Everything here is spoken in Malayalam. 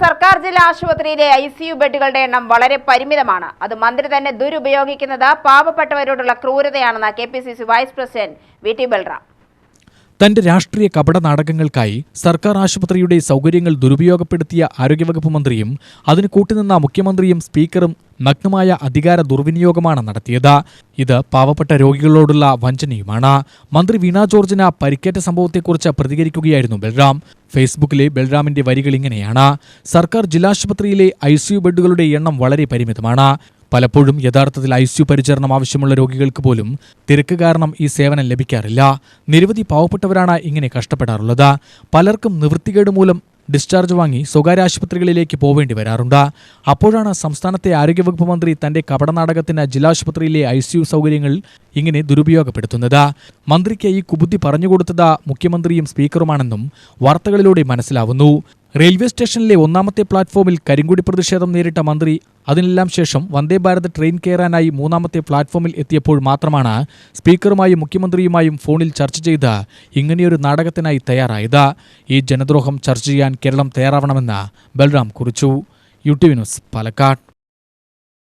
സർക്കാർ ജില്ലാ ആശുപത്രിയിലെ ICU ബെഡുകളുടെ എണ്ണം വളരെ പരിമിതമാണ്. അത് മന്ത്രി തന്നെ ദുരുപയോഗിക്കുന്നത് പാവപ്പെട്ടവരോടുള്ള ക്രൂരതയാണെന്ന് KPCC vice president VT Balram. തന്റെ രാഷ്ട്രീയ കപട നാടകങ്ങൾക്കായി സർക്കാർ ആശുപത്രിയുടെ സൗകര്യങ്ങൾ ദുരുപയോഗപ്പെടുത്തിയ ആരോഗ്യവകുപ്പ് മന്ത്രിയും അതിന് കൂട്ടുനിന്ന മുഖ്യമന്ത്രിയും സ്പീക്കറും നഗ്നമായ അധികാര ദുർവിനിയോഗമാണ് നടത്തിയത്. ഇത് പാവപ്പെട്ട രോഗികളോടുള്ള വഞ്ചനയുമാണ്. മന്ത്രി വീണ ജോർജിന് പരിക്കേറ്റ സംഭവത്തെക്കുറിച്ച് പ്രതികരിക്കുകയായിരുന്നു ബൽറാം. ഫേസ്ബുക്കിലെ ബൽറാമിന്റെ വരികൾ ഇങ്ങനെയാണ്: സർക്കാർ ജില്ലാശുപത്രിയിലെ ICU ബെഡുകളുടെ എണ്ണം വളരെ പരിമിതമാണ്. പലപ്പോഴും യഥാർത്ഥത്തിൽ ICU പരിചരണം ആവശ്യമുള്ള രോഗികൾക്ക് പോലും തിരക്ക് കാരണം ഈ സേവനം ലഭിക്കാറില്ല. നിരവധി പാവപ്പെട്ടവരാണ് ഇങ്ങനെ കഷ്ടപ്പെടാറുള്ളത്. പലർക്കും നിവൃത്തികേട് മൂലം ഡിസ്ചാർജ് വാങ്ങി സ്വകാര്യ ആശുപത്രികളിലേക്ക് പോവേണ്ടി വരാറുണ്ട്. അപ്പോഴാണ് സംസ്ഥാനത്തെ ആരോഗ്യവകുപ്പ് മന്ത്രി തന്റെ കപടനാടകത്തിന് ജില്ലാശുപത്രിയിലെ ICU സൗകര്യങ്ങൾ ഇങ്ങനെ ദുരുപയോഗപ്പെടുത്തുന്നത്. മന്ത്രിക്ക് ഈ കുബുദ്ധി പറഞ്ഞുകൊടുത്തത് മുഖ്യമന്ത്രിയും സ്പീക്കറുമാണെന്നും വാർത്തകളിലൂടെ മനസ്സിലാവുന്നു. റെയിൽവേ സ്റ്റേഷനിലെ 1ാമത്തെ പ്ലാറ്റ്ഫോമിൽ കരിങ്കൊടി പ്രതിഷേധം നേരിട്ട മന്ത്രി അതിനെല്ലാം ശേഷം വന്ദേ ഭാരത് ട്രെയിൻ കയറാനായി 3ാമത്തെ പ്ലാറ്റ്ഫോമിൽ എത്തിയപ്പോൾ മാത്രമാണ് സ്പീക്കറുമായും മുഖ്യമന്ത്രിയുമായും ഫോണിൽ ചർച്ച ചെയ്ത് ഇങ്ങനെയൊരു നാടകത്തിനായി തയ്യാറായത്. ഈ ജനദ്രോഹം ചർച്ച ചെയ്യാൻ കേരളം തയ്യാറാവണമെന്ന് ബൽറാം കുറിച്ചു. UTV news, Palakkad.